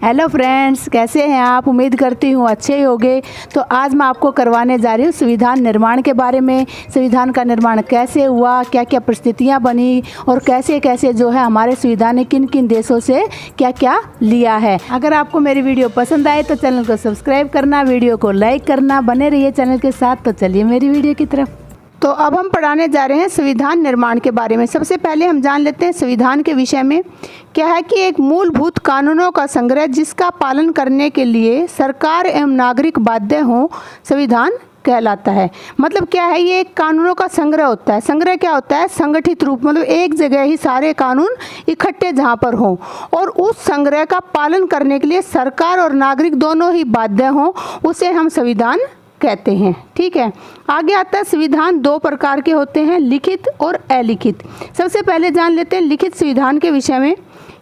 Hello friends, कैसे हैं आप? उम्मीद करती हूँ अच्छे ही होंगे। तो आज मैं आपको करवाने जा रही हूँ संविधान निर्माण के बारे में। संविधान का निर्माण कैसे हुआ, क्या क्या परिस्थितियाँ बनी और कैसे कैसे जो है हमारे संविधान ने किन किन देशों से क्या क्या लिया है। अगर आपको मेरी वीडियो पसंद आए तो चैनल को सब्सक्राइब करना, वीडियो को लाइक करना, बने रहिए चैनल के साथ। तो चलिए मेरी वीडियो की तरफ। तो अब हम पढ़ाने जा रहे हैं संविधान निर्माण के बारे में। सबसे पहले हम जान लेते हैं संविधान के विषय में। क्या है कि एक मूलभूत कानूनों का संग्रह जिसका पालन करने के लिए सरकार एवं नागरिक बाध्य हों, संविधान कहलाता है। मतलब क्या है, ये एक कानूनों का संग्रह होता है। संग्रह क्या होता है? संगठित रूप, मतलब एक जगह ही सारे कानून इकट्ठे जहाँ पर हों और उस संग्रह का पालन करने के लिए सरकार और नागरिक दोनों ही बाध्य हों, उसे हम संविधान कहते हैं। ठीक है, आगे आता है संविधान दो प्रकार के होते हैं, लिखित और अलिखित। सबसे पहले जान लेते हैं लिखित संविधान के विषय में।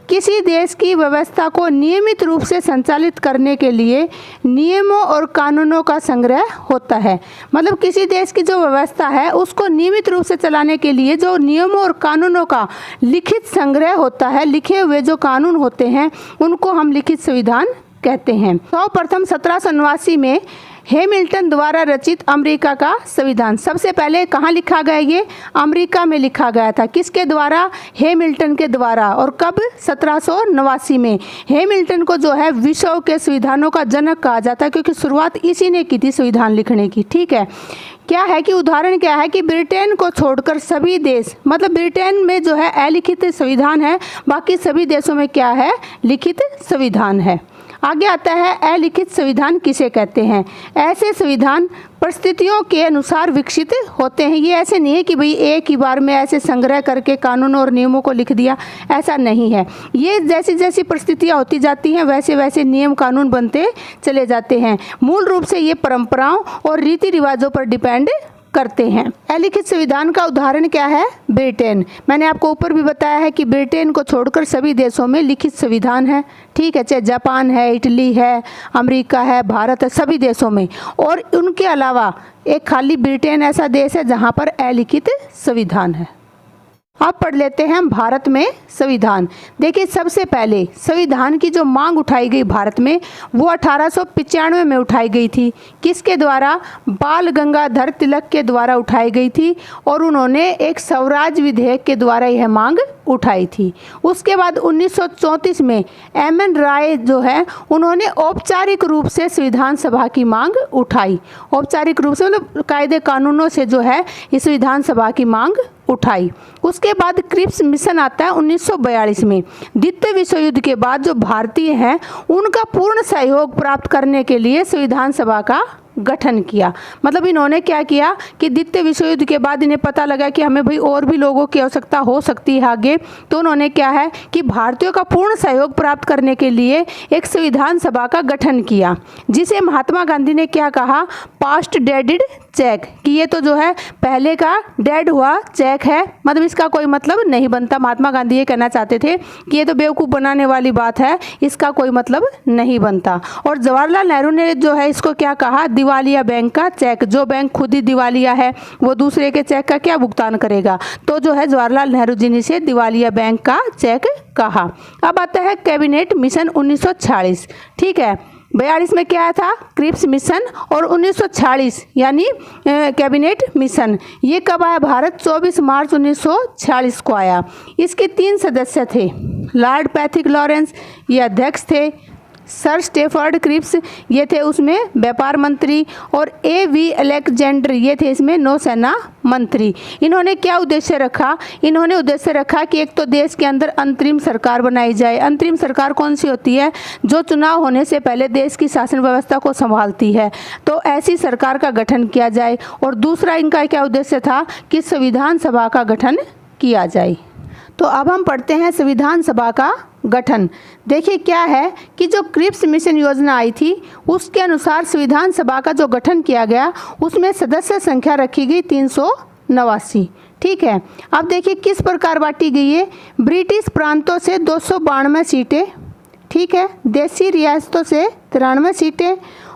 किसी देश की व्यवस्था को नियमित रूप से संचालित करने के लिए नियमों और कानूनों का संग्रह होता है। मतलब किसी देश की जो व्यवस्था है उसको नियमित रूप से चलाने के लिए जो नियमों और कानूनों का लिखित संग्रह होता है, लिखे हुए जो कानून होते हैं उनको हम लिखित संविधान कहते हैं। सर्वप्रथम 1789 में हैमिल्टन द्वारा रचित अमेरिका का संविधान सबसे पहले कहाँ लिखा गया? ये अमेरिका में लिखा गया था। किसके द्वारा? हैमिल्टन के द्वारा। और कब? 1789 में। हैमिल्टन को जो है विश्व के संविधानों का जनक कहा जाता है, क्योंकि शुरुआत इसी ने की थी संविधान लिखने की। ठीक है, क्या है कि उदाहरण क्या है कि ब्रिटेन को छोड़कर सभी देश, मतलब ब्रिटेन में जो है अलिखित संविधान है, बाकी सभी देशों में क्या है? लिखित संविधान है। आगे आता है अलिखित संविधान किसे कहते हैं? ऐसे संविधान परिस्थितियों के अनुसार विकसित होते हैं। ये ऐसे नहीं है कि भाई एक ही बार में ऐसे संग्रह करके कानूनों और नियमों को लिख दिया, ऐसा नहीं है। ये जैसी जैसी परिस्थितियाँ होती जाती हैं वैसे वैसे नियम कानून बनते चले जाते हैं। मूल रूप से ये परंपराओं और रीति रिवाजों पर डिपेंड करते हैं। अलिखित संविधान का उदाहरण क्या है? ब्रिटेन। मैंने आपको ऊपर भी बताया है कि ब्रिटेन को छोड़कर सभी देशों में लिखित संविधान है। ठीक है, चाहे जापान है, इटली है, अमेरिका है, भारत है, सभी देशों में। और उनके अलावा एक खाली ब्रिटेन ऐसा देश है जहाँ पर अलिखित संविधान है। अब पढ़ लेते हैं हम भारत में संविधान। देखिए, सबसे पहले संविधान की जो मांग उठाई गई भारत में वो 1895 में उठाई गई थी। किसके द्वारा? बाल गंगाधर तिलक के द्वारा उठाई गई थी और उन्होंने एक स्वराज विधेयक के द्वारा यह मांग उठाई थी। उसके बाद 1934 में एम.एन. राय जो है उन्होंने औपचारिक रूप से संविधान सभा की मांग उठाई। औपचारिक रूप से मतलब कायदे कानूनों से जो है इस विधान सभा की मांग उठाई। उसके बाद क्रिप्स मिशन आता है 1942 में। द्वितीय विश्व युद्ध के बाद जो भारतीय हैं उनका पूर्ण सहयोग प्राप्त करने के लिए संविधान सभा का गठन किया। मतलब इन्होंने क्या किया कि द्वितीय विश्व युद्ध के बाद इन्हें पता लगा कि हमें भाई और भी लोगों की आवश्यकता हो सकती है आगे, तो उन्होंने क्या है कि भारतीयों का पूर्ण सहयोग प्राप्त करने के लिए एक संविधान सभा का गठन किया, जिसे महात्मा गांधी ने क्या कहा? पास्ट डेडेड चेक, कि ये तो जो है पहले का डेड हुआ चेक है, मतलब इसका कोई मतलब नहीं बनता। महात्मा गांधी ये कहना चाहते थे कि ये तो बेवकूफ़ बनाने वाली बात है, इसका कोई मतलब नहीं बनता। और जवाहरलाल नेहरू ने जो है इसको क्या कहा? दिवालिया बैंक का चेक। जो बैंक खुद ही दिवालिया है वो दूसरे के चेक का क्या भुगतान करेगा? तो जो है जवाहरलाल नेहरू जी ने इसे दिवालिया बैंक का चेक कहा। अब आता है कैबिनेट मिशन 1946। ठीक है, 42 में क्या था? क्रिप्स मिशन, और 1946 यानी कैबिनेट मिशन। ये कब आया भारत? 24 मार्च 1946 को आया। इसके 3 सदस्य थे। लॉर्ड पैथिक लॉरेंस ये अध्यक्ष थे, सर स्टेफर्ड क्रिप्स ये थे उसमें व्यापार मंत्री, और ए.वी. अलेक्जेंडर ये थे इसमें नौसेना मंत्री। इन्होंने क्या उद्देश्य रखा? इन्होंने उद्देश्य रखा कि एक तो देश के अंदर अंतरिम सरकार बनाई जाए। अंतरिम सरकार कौन सी होती है? जो चुनाव होने से पहले देश की शासन व्यवस्था को संभालती है, तो ऐसी सरकार का गठन किया जाए। और दूसरा इनका क्या उद्देश्य था कि संविधान सभा का गठन किया जाए। तो अब हम पढ़ते हैं संविधान सभा का गठन। देखिए क्या है कि जो क्रिप्स मिशन योजना आई थी उसके अनुसार संविधान सभा का जो गठन किया गया उसमें सदस्य संख्या रखी गई 389। ठीक है, अब देखिए किस प्रकार बांटी गई है। ब्रिटिश प्रांतों से 292 सीटें, ठीक है, देसी रियासतों से 93 सीटें,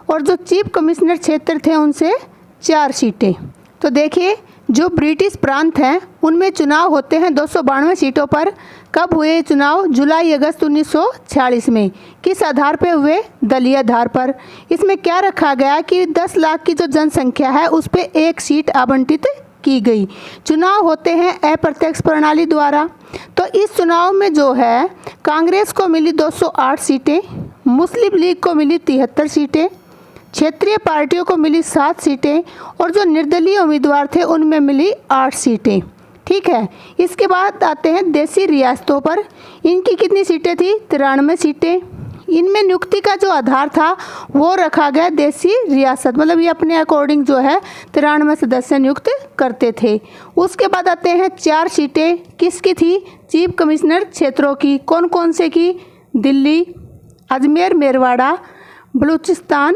और जो चीफ कमिश्नर क्षेत्र थे उनसे 4 सीटें। तो देखिए जो ब्रिटिश प्रांत हैं उनमें चुनाव होते हैं 292 सीटों पर। कब हुए चुनाव? जुलाई अगस्त 1946 में। किस आधार पर हुए? दलीय आधार पर। इसमें क्या रखा गया कि 10 लाख की जो जनसंख्या है उस पर एक सीट आवंटित की गई। चुनाव होते हैं अप्रत्यक्ष प्रणाली द्वारा। तो इस चुनाव में जो है कांग्रेस को मिली 208 सीटें, मुस्लिम लीग को मिली 73 सीटें, क्षेत्रीय पार्टियों को मिली 7 सीटें और जो निर्दलीय उम्मीदवार थे उनमें मिली 8 सीटें। ठीक है, इसके बाद आते हैं देसी रियासतों पर। इनकी कितनी सीटें थी? 93 सीटें। इनमें नियुक्ति का जो आधार था वो रखा गया देसी रियासत, मतलब ये अपने अकॉर्डिंग जो है 93 सदस्य नियुक्त करते थे। उसके बाद आते हैं 4 सीटें किसकी थी? चीफ कमिश्नर क्षेत्रों की। कौन कौन से की? दिल्ली, अजमेर मेरवाड़ा, बलूचिस्तान,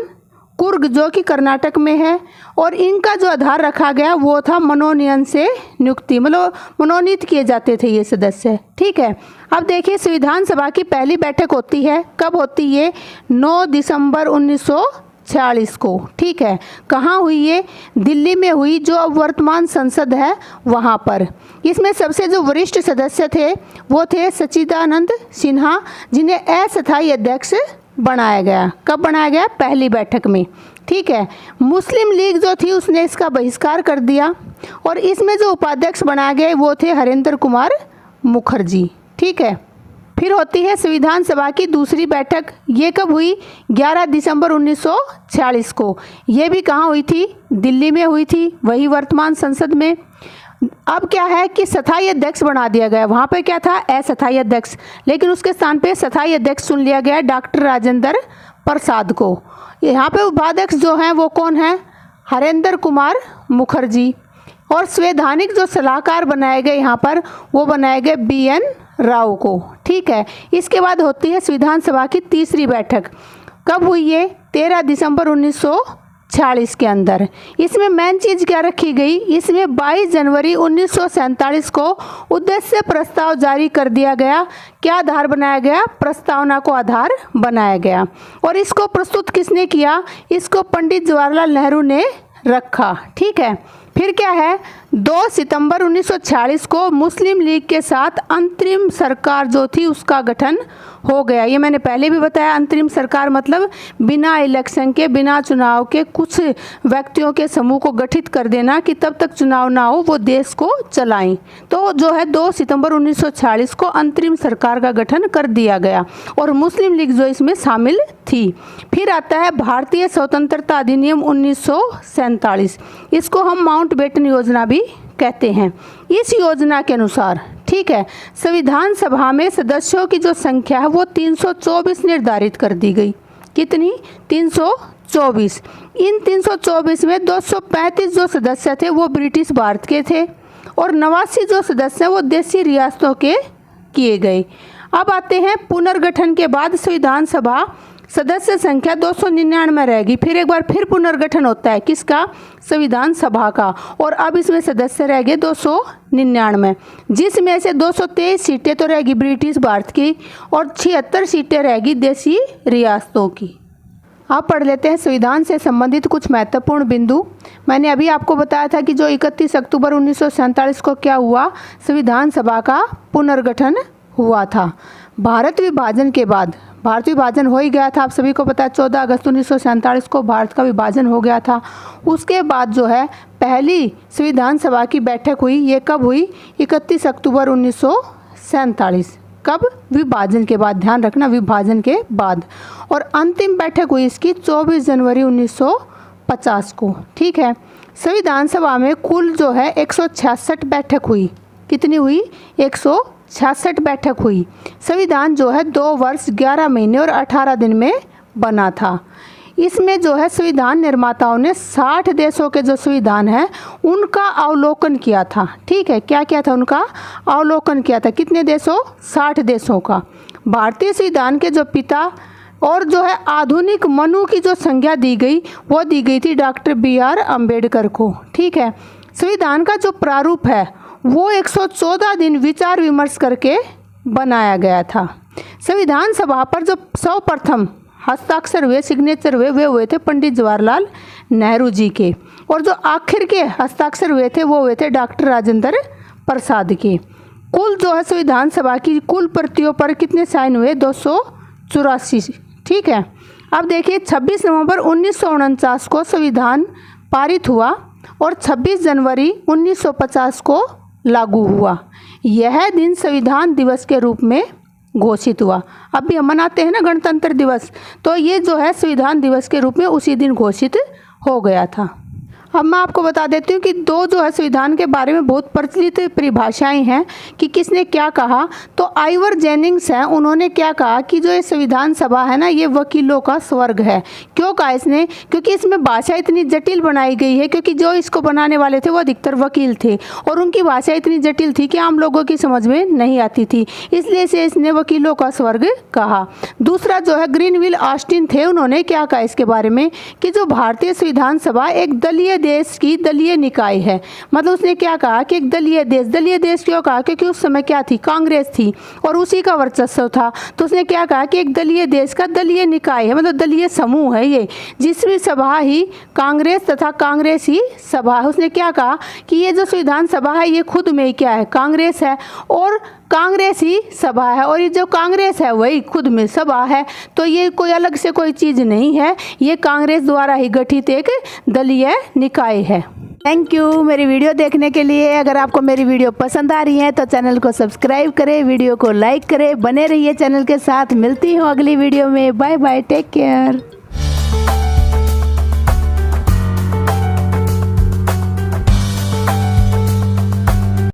कुर्ग जो कि कर्नाटक में है। और इनका जो आधार रखा गया वो था मनोनयन से नियुक्ति, मतलब मनोनीत किए जाते थे ये सदस्य। ठीक है, अब देखिए संविधान सभा की पहली बैठक होती है, कब होती है? 9 दिसंबर 1946 को। ठीक है, कहाँ हुई ये? दिल्ली में हुई, जो अब वर्तमान संसद है वहाँ पर। इसमें सबसे जो वरिष्ठ सदस्य थे वो थे सच्चिदानंद सिन्हा, जिन्हें अस्थायी अध्यक्ष बनाया गया। कब बनाया गया? पहली बैठक में। ठीक है, मुस्लिम लीग जो थी उसने इसका बहिष्कार कर दिया और इसमें जो उपाध्यक्ष बनाए गए वो थे हरेंद्र कुमार मुखर्जी। ठीक है, फिर होती है संविधान सभा की दूसरी बैठक। ये कब हुई? 11 दिसंबर 1946 को। ये भी कहाँ हुई थी? दिल्ली में हुई थी, वही वर्तमान संसद में। अब क्या है कि स्थायी अध्यक्ष बना दिया गया। वहाँ पे क्या था? अस्थायी अध्यक्ष, लेकिन उसके स्थान पे स्थायी अध्यक्ष चुन लिया गया डॉक्टर राजेंद्र प्रसाद को। यहाँ पे उपाध्यक्ष जो हैं वो कौन है? हरेंद्र कुमार मुखर्जी। और संवैधानिक जो सलाहकार बनाए गए यहाँ पर वो बनाए गए BN राव को। ठीक है, इसके बाद होती है संविधान सभा की तीसरी बैठक। कब हुई ये? 13 दिसंबर 1946 के अंदर। इसमें मेन चीज़ क्या रखी गई? इसमें 22 जनवरी 1947 को उद्देश्य प्रस्ताव जारी कर दिया गया। क्या आधार बनाया गया? प्रस्तावना को आधार बनाया गया। और इसको प्रस्तुत किसने किया? इसको पंडित जवाहरलाल नेहरू ने रखा। ठीक है, फिर क्या है? 2 सितंबर 1946 को मुस्लिम लीग के साथ अंतरिम सरकार जो थी उसका गठन हो गया। ये मैंने पहले भी बताया, अंतरिम सरकार मतलब बिना इलेक्शन के, बिना चुनाव के कुछ व्यक्तियों के समूह को गठित कर देना कि तब तक चुनाव ना हो वो देश को चलाएं। तो जो है 2 सितंबर 1946 को अंतरिम सरकार का गठन कर दिया गया और मुस्लिम लीग जो इसमें शामिल थी। फिर आता है भारतीय स्वतंत्रता अधिनियम 1947। इसको हम माउंटबेटन योजना भी कहते हैं। इस योजना के अनुसार, ठीक है, संविधान सभा में सदस्यों की जो संख्या है वो 324 निर्धारित कर दी गई। कितनी? 324। इन 324 में 235 जो सदस्य थे वो ब्रिटिश भारत के थे और 89 जो सदस्य वो देसी रियासतों के किए गए। अब आते हैं पुनर्गठन के बाद संविधान सभा सदस्य संख्या 299 रहेगी। फिर एक बार फिर पुनर्गठन होता है किसका? संविधान सभा का। और अब इसमें सदस्य रह गए 299, जिसमें से 223 सीटें तो रहेगी ब्रिटिश भारत की और 76 सीटें रहेगी देसी रियासतों की। आप पढ़ लेते हैं संविधान से संबंधित कुछ महत्वपूर्ण बिंदु। मैंने अभी आपको बताया था कि जो 31 अक्टूबर 1947 को क्या हुआ? संविधान सभा का पुनर्गठन हुआ था। भारत विभाजन के बाद, भारत विभाजन हो ही गया था, आप सभी को पता है 14 अगस्त 1947 को भारत का विभाजन हो गया था। उसके बाद जो है पहली संविधान सभा की बैठक हुई। ये कब हुई? 31 अक्टूबर 1947। कब? विभाजन के बाद, ध्यान रखना, विभाजन के बाद। और अंतिम बैठक हुई इसकी 24 जनवरी 1950 को। ठीक है, संविधान सभा में कुल जो है 166 बैठक हुई। कितनी हुई? 166 बैठक हुई। संविधान जो है 2 वर्ष 11 महीने और 18 दिन में बना था। इसमें जो है संविधान निर्माताओं ने 60 देशों के जो संविधान है उनका अवलोकन किया था। ठीक है, क्या किया था? उनका अवलोकन किया था। कितने देशों? 60 देशों का। भारतीय संविधान के जो पिता और जो है आधुनिक मनु की जो संज्ञा दी गई वो दी गई थी डॉक्टर BR अम्बेडकर को। ठीक है, संविधान का जो प्रारूप है वो 114 दिन विचार विमर्श करके बनाया गया था। संविधान सभा पर जो सर्वप्रथम हस्ताक्षर हुए, सिग्नेचर हुए, वे हुए थे पंडित जवाहरलाल नेहरू जी के। और जो आखिर के हस्ताक्षर हुए थे वो हुए थे डॉक्टर राजेंद्र प्रसाद के। कुल जो है संविधान सभा की कुल प्रतियों पर कितने साइन हुए? 284। ठीक है। अब देखिए 26 नवंबर 1949 को संविधान पारित हुआ और 26 जनवरी 1950 को लागू हुआ। यह दिन संविधान दिवस के रूप में घोषित हुआ। अब भी हम मनाते हैं ना गणतंत्र दिवस, तो ये जो है संविधान दिवस के रूप में उसी दिन घोषित हो गया था। अब मैं आपको बता देती हूँ कि दो जो है संविधान के बारे में बहुत प्रचलित परिभाषाएं हैं कि किसने क्या कहा। तो आइवर जेनिंग्स हैं, उन्होंने क्या कहा कि जो ये संविधान सभा है ना, ये वकीलों का स्वर्ग है। क्यों कहा इसने? क्योंकि इसमें भाषा इतनी जटिल बनाई गई है, क्योंकि जो इसको बनाने वाले थे वो अधिकतर वकील थे और उनकी भाषा इतनी जटिल थी कि आम लोगों की समझ में नहीं आती थी, इसलिए से इसने वकीलों का स्वर्ग कहा। दूसरा जो है ग्रीनविल ऑस्टिन थे, उन्होंने क्या कहा इसके बारे में कि जो भारतीय संविधान सभा एक दलीय देश की दलीय निकाय है। मतलब उसने क्या कहा कि एक दलीय देश क्यों कहा? क्योंकि उस समय क्या थी? कांग्रेस थी और उसी का वर्चस्व था। तो उसने क्या कहा कि एक दलीय देश का दलीय निकाय है, मतलब दलीय समूह है ये, जिसमें सभा ही कांग्रेस तथा कांग्रेस ही सभा है। उसने क्या कहा कि ये जो संविधान सभा है ये खुद में क्या है? कांग्रेस है और कांग्रेस ही सभा है, और ये जो कांग्रेस है वही खुद में सभा है। तो ये कोई अलग से कोई चीज़ नहीं है, ये कांग्रेस द्वारा ही गठित एक दलीय निकाय है। थैंक यू मेरी वीडियो देखने के लिए। अगर आपको मेरी वीडियो पसंद आ रही है तो चैनल को सब्सक्राइब करें, वीडियो को लाइक करें, बने रहिए चैनल के साथ। मिलती हूँ अगली वीडियो में। Bye bye, take care.